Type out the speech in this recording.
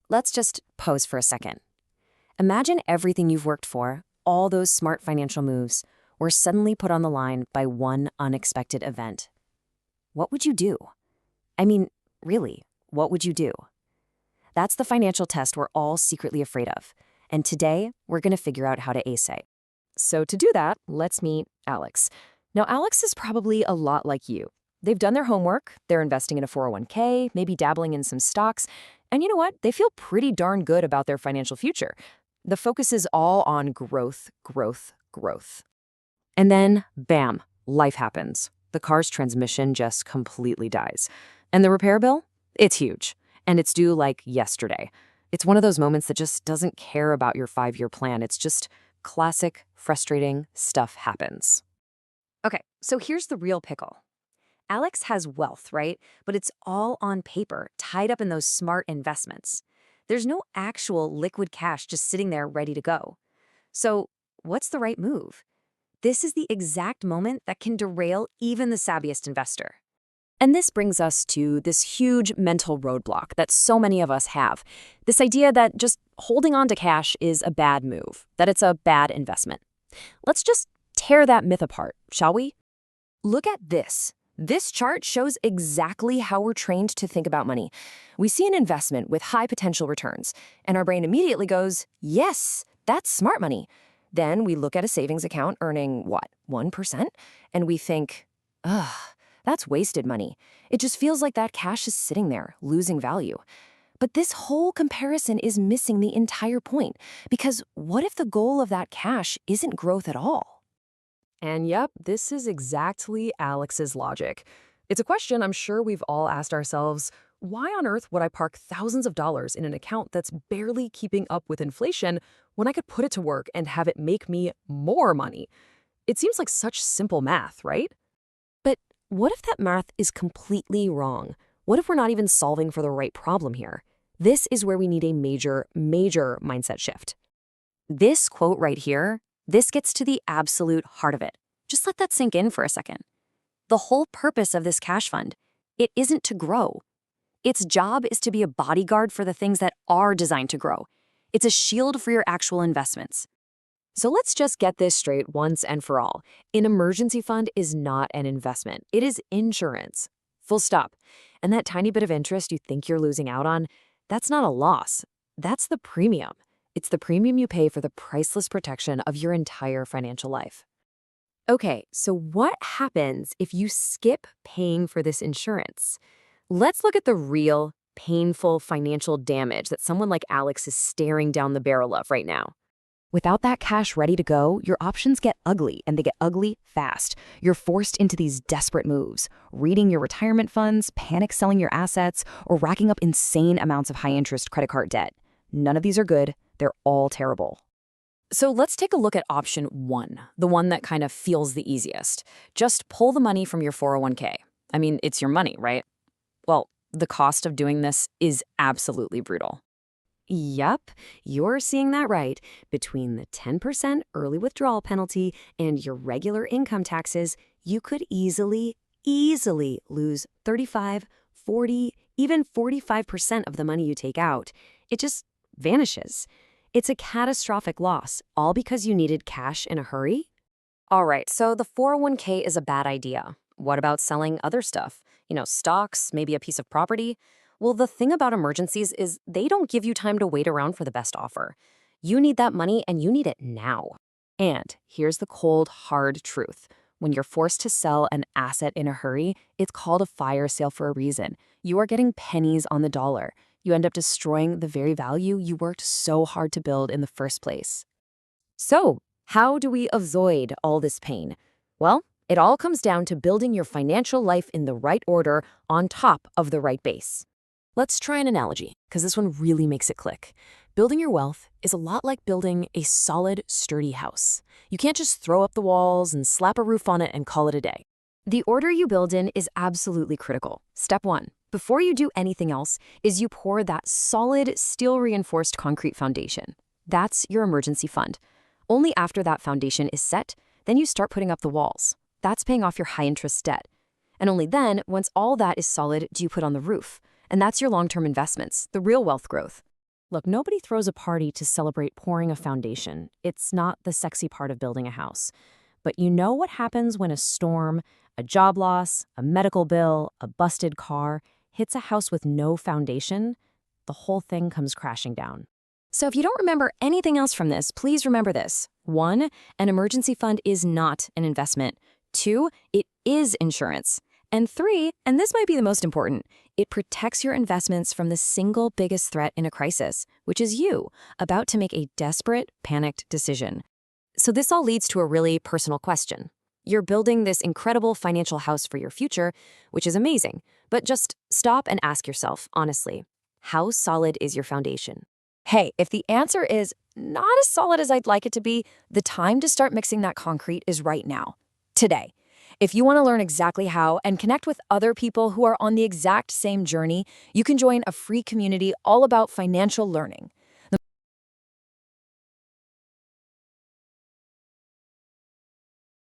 let's just pause for a second. Imagine everything you've worked for, all those smart financial moves, were suddenly put on the line by one unexpected event. What would you do? I mean, really, what would you do? That's the financial test we're all secretly afraid of. And today, we're going to figure out how to ace it. So to do that, let's meet Alex. Now, Alex is probably a lot like you. They've done their homework, they're investing in a 401k, maybe dabbling in some stocks, and you know what? They feel pretty darn good about their financial future. The focus is all on growth, growth, growth. And then, bam, life happens. The car's transmission just completely dies. And the repair bill? It's huge. And it's due like yesterday. It's one of those moments that just doesn't care about your 5-year plan. It's just classic, frustrating stuff happens. Okay, so here's the real pickle. Alex has wealth, right? But it's all on paper, tied up in those smart investments. There's no actual liquid cash just sitting there ready to go. So what's the right move? This is the exact moment that can derail even the savviest investor. And this brings us to this huge mental roadblock that so many of us have. This idea that just holding on to cash is a bad move, that it's a bad investment. Let's just tear that myth apart, shall we? Look at this. This chart shows exactly how we're trained to think about money. We see an investment with high potential returns, and our brain immediately goes, yes, that's smart money. Then we look at a savings account earning, what, 1%? And we think, ugh, that's wasted money. It just feels like that cash is sitting there, losing value. But this whole comparison is missing the entire point, because what if the goal of that cash isn't growth at all? And yep, this is exactly Alex's logic. It's a question I'm sure we've all asked ourselves, why on earth would I park thousands of dollars in an account that's barely keeping up with inflation when I could put it to work and have it make me more money? It seems like such simple math, right? But what if that math is completely wrong? What if we're not even solving for the right problem here? This is where we need a major, major mindset shift. This quote right here, this gets to the absolute heart of it. Just let that sink in for a second. The whole purpose of this cash fund, it isn't to grow. Its job is to be a bodyguard for the things that are designed to grow. It's a shield for your actual investments. So let's just get this straight once and for all. An emergency fund is not an investment. It is insurance. Full stop. And that tiny bit of interest you think you're losing out on, that's not a loss. That's the premium. It's the premium you pay for the priceless protection of your entire financial life. Okay, so what happens if you skip paying for this insurance? Let's look at the real, painful financial damage that someone like Alex is staring down the barrel of right now. Without that cash ready to go, your options get ugly, and they get ugly fast. You're forced into these desperate moves, reading your retirement funds, panic selling your assets, or racking up insane amounts of high-interest credit card debt. None of these are good. They're all terrible. So let's take a look at option 1, the one that kind of feels the easiest. Just pull the money from your 401k. I mean, it's your money, right? Well, the cost of doing this is absolutely brutal. Yup, you're seeing that right. Between the 10% early withdrawal penalty and your regular income taxes, you could easily lose 35, 40, even 45% of the money you take out. It just vanishes. It's a catastrophic loss, all because you needed cash in a hurry? All right, so the 401k is a bad idea. What about selling other stuff? Stocks, maybe a piece of property? Well, the thing about emergencies is they don't give you time to wait around for the best offer. You need that money and you need it now. And here's the cold, hard truth. When you're forced to sell an asset in a hurry, it's called a fire sale for a reason. You are getting pennies on the dollar. You end up destroying the very value you worked so hard to build in the first place. So, how do we avoid all this pain? Well, it all comes down to building your financial life in the right order on top of the right base. Let's try an analogy, because this one really makes it click. Building your wealth is a lot like building a solid, sturdy house. You can't just throw up the walls and slap a roof on it and call it a day. The order you build in is absolutely critical. Step 1, before you do anything else, is you pour that solid, steel-reinforced concrete foundation. That's your emergency fund. Only after that foundation is set, then you start putting up the walls. That's paying off your high-interest debt. And only then, once all that is solid, do you put on the roof. And that's your long-term investments, the real wealth growth. Look, nobody throws a party to celebrate pouring a foundation. It's not the sexy part of building a house. But you know what happens when a storm, a job loss, a medical bill, a busted car hits a house with no foundation? The whole thing comes crashing down. So if you don't remember anything else from this, please remember this. 1, an emergency fund is not an investment. 2, it is insurance. And 3, and this might be the most important, it protects your investments from the single biggest threat in a crisis, which is you, about to make a desperate, panicked decision. So this all leads to a really personal question. You're building this incredible financial house for your future, which is amazing, but just stop and ask yourself, honestly, how solid is your foundation? Hey, if the answer is not as solid as I'd like it to be, the time to start mixing that concrete is right now, today. If you want to learn exactly how and connect with other people who are on the exact same journey, you can join a free community all about financial learning.